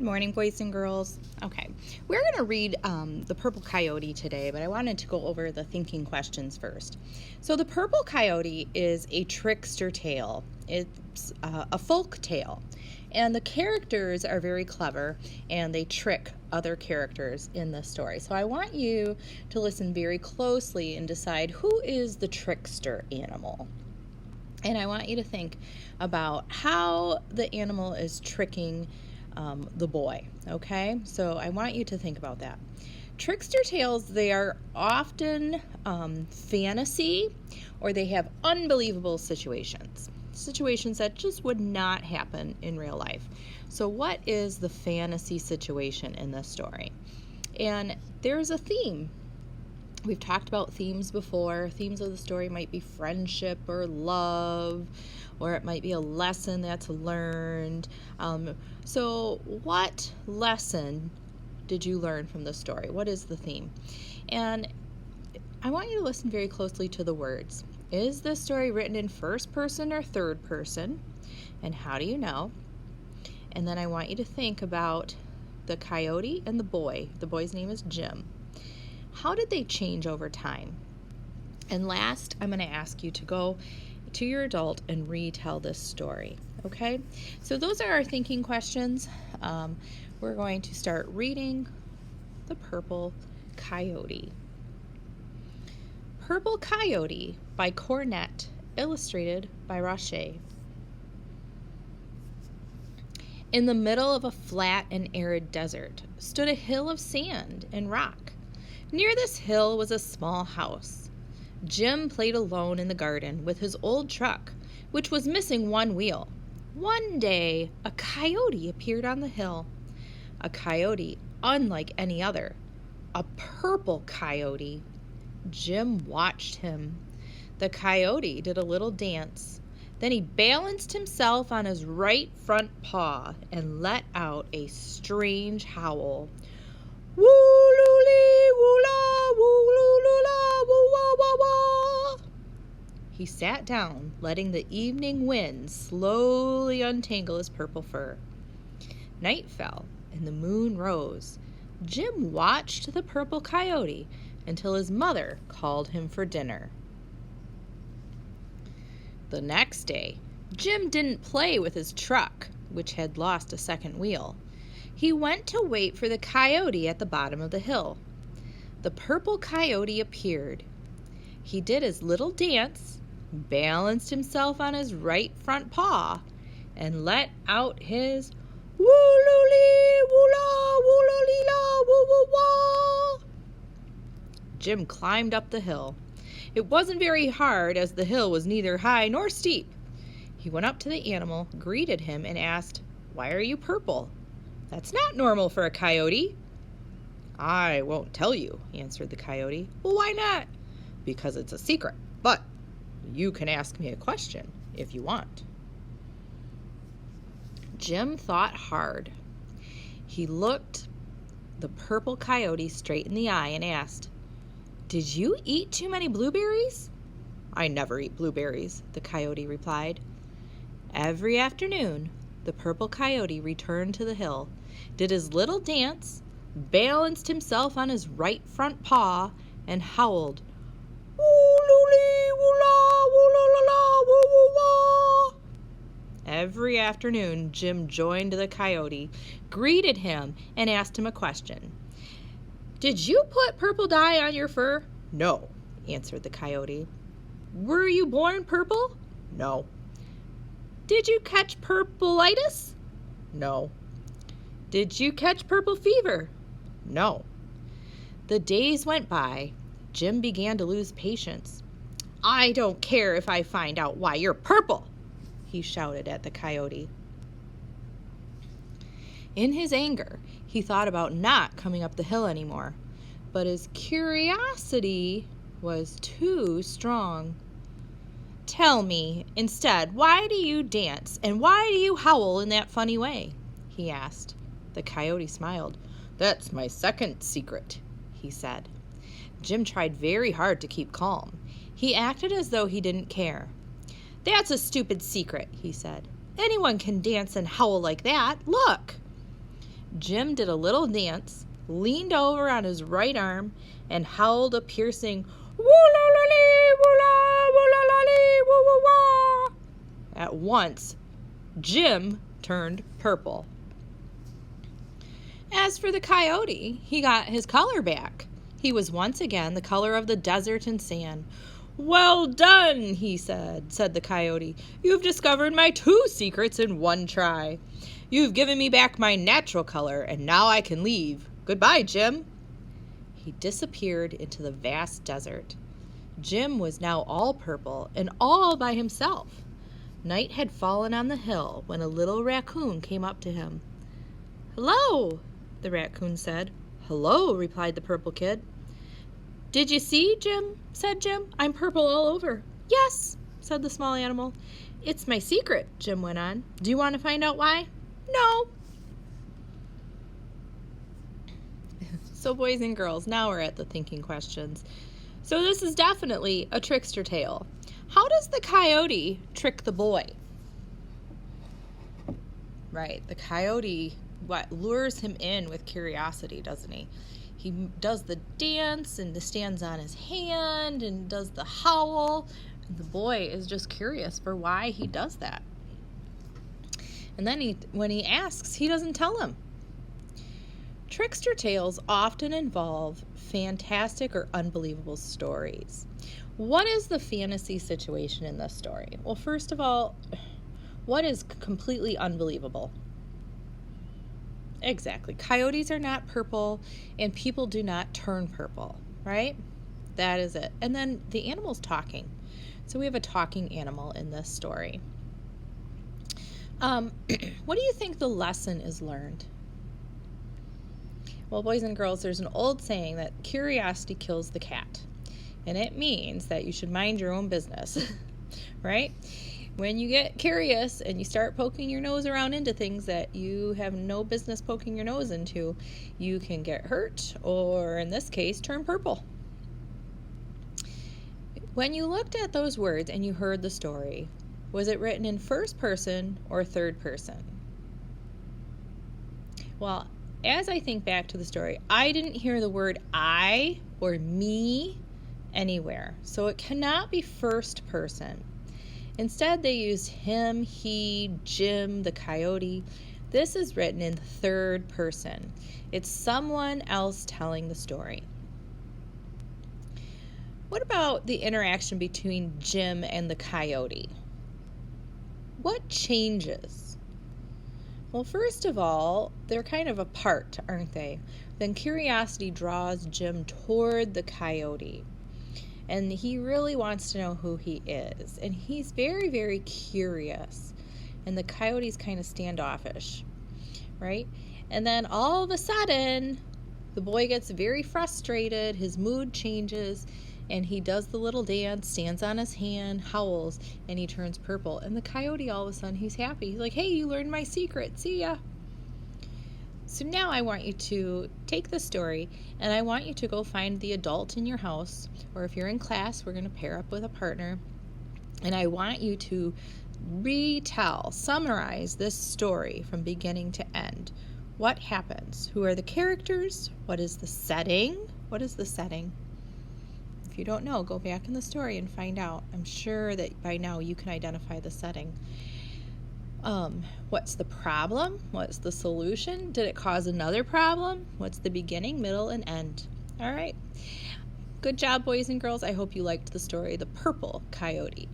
Good morning, boys and girls. Okay, we're going to read the Purple Coyote today, but I wanted to go over the thinking questions first. So the Purple Coyote is a trickster tale. It's a folk tale, and the characters are very clever, and they trick other characters in the story. So I want you to listen very closely and decide who is the trickster animal. And I want you to think about how the animal is tricking the boy, okay? So I want you to think about that. Trickster tales, they are often fantasy, or they have unbelievable situations that just would not happen in real life. So what is the fantasy situation in this story? And there's a theme. We've talked about themes before. Themes of the story might be friendship or love, or it might be a lesson that's learned. So what lesson did you learn from the story? What is the theme? And I want you to listen very closely to the words. Is this story written in first person or third person? And how do you know? And then I want you to think about the coyote and the boy. The boy's name is Jim. How did they change over time? And last, I'm going to ask you to go to your adult and retell this story, okay? So those are our thinking questions. We're going to start reading The Purple Coyote. Purple Coyote by Cornett, illustrated by Roche. In the middle of a flat and arid desert stood a hill of sand and rock. Near this hill was a small house. Jim played alone in the garden with his old truck, which was missing one wheel. One day, a coyote appeared on the hill. A coyote unlike any other. A purple coyote. Jim watched him. The coyote did a little dance. Then he balanced himself on his right front paw and let out a strange howl. Woo-loo-lee, woo-la, woo-loo-loo-la, woo-wah-wah-wah. He sat down, letting the evening wind slowly untangle his purple fur. Night fell, and the moon rose. Jim watched the purple coyote until his mother called him for dinner. The next day, Jim didn't play with his truck, which had lost a second wheel. He went to wait for the coyote at the bottom of the hill. The purple coyote appeared. He did his little dance, balanced himself on his right front paw, and let out his woo-loo-lee, woo-la, woo-loo-lee-la, woo-woo-wah. Jim climbed up the hill. It wasn't very hard, as the hill was neither high nor steep. He went up to the animal, greeted him, and asked, "Why are you purple? That's not normal for a coyote." "I won't tell you," answered the coyote. "Well, why not?" "Because it's a secret, but you can ask me a question if you want." Jim thought hard. He looked the purple coyote straight in the eye and asked, "Did you eat too many blueberries?" "I never eat blueberries," the coyote replied. Every afternoon, the purple coyote returned to the hill, did his little dance, balanced himself on his right front paw, and howled, "Woo-loo-lee, woo-la, woo-la-la-la, woo-woo-wah." Every afternoon, Jim joined the coyote, greeted him, and asked him a question. "Did you put purple dye on your fur?" "No," answered the coyote. "Were you born purple?" "No." "Did you catch purpleitis?" "No." "Did you catch purple fever?" "No." The days went by. Jim began to lose patience. "I don't care if I find out why you're purple," he shouted at the coyote. In his anger, he thought about not coming up the hill anymore, but his curiosity was too strong. "Tell me, instead, why do you dance, and why do you howl in that funny way?" he asked. The coyote smiled. "That's my second secret," he said. Jim tried very hard to keep calm. He acted as though he didn't care. "That's a stupid secret," he said. "Anyone can dance and howl like that. Look!" Jim did a little dance, leaned over on his right arm, and howled a piercing woo-la-la-lee, woo-la-la-lee, woo-woo-wah. At once, Jim turned purple. As for the coyote, he got his color back. He was once again the color of the desert and sand. "Well done," he said the coyote. "You've discovered my 2 secrets in one try. You've given me back my natural color, and now I can leave. Goodbye, Jim." He disappeared into the vast desert. Jim was now all purple and all by himself. Night had fallen on the hill when a little raccoon came up to him. "Hello," the raccoon said. "Hello," replied the purple kid. "Did you see, Jim?" said Jim. "I'm purple all over." "Yes," said the small animal. "It's my secret," Jim went on. "Do you want to find out why?" "No." So boys and girls, now we're at the thinking questions. So this is definitely a trickster tale. How does the coyote trick the boy? Right, the coyote lures him in with curiosity, doesn't he? He does the dance and stands on his hand and does the howl. And the boy is just curious for why he does that. And then when he asks, he doesn't tell him. Trickster tales often involve fantastic or unbelievable stories. What is the fantasy situation in this story? Well, first of all, what is completely unbelievable? Exactly. Coyotes are not purple, and people do not turn purple, right? That is it. And then the animal's talking. So we have a talking animal in this story. What do you think the lesson is learned? Well, boys and girls, there's an old saying that curiosity kills the cat. And it means that you should mind your own business, right? When you get curious and you start poking your nose around into things that you have no business poking your nose into, you can get hurt, or in this case, turn purple. When you looked at those words and you heard the story, was it written in first person or third person? Well, as I think back to the story, I didn't hear the word I or me anywhere, so it cannot be first person. Instead, they used him, he, Jim, the coyote. This is written in third person. It's someone else telling the story. What about the interaction between Jim and the coyote? What changes? Well, first of all, they're kind of apart, aren't they? Then curiosity draws Jim toward the coyote. And he really wants to know who he is. And he's very, very curious. And the coyote's kind of standoffish, right? And then all of a sudden, the boy gets very frustrated. His mood changes. And he does the little dance, stands on his hand, howls, and he turns purple. And the coyote, all of a sudden, he's happy. He's like, "Hey, you learned my secret. See ya." So now I want you to take the story, and I want you to go find the adult in your house, or if you're in class, we're going to pair up with a partner, and I want you to summarize this story from beginning to end. What happens? Who are the characters? What is the setting? What is the setting? If you don't know, go back in the story and find out. I'm sure that by now you can identify the setting. What's the problem? What's the solution? Did it cause another problem? What's the beginning, middle, and end? All right. Good job, boys and girls. I hope you liked the story, The Purple Coyote.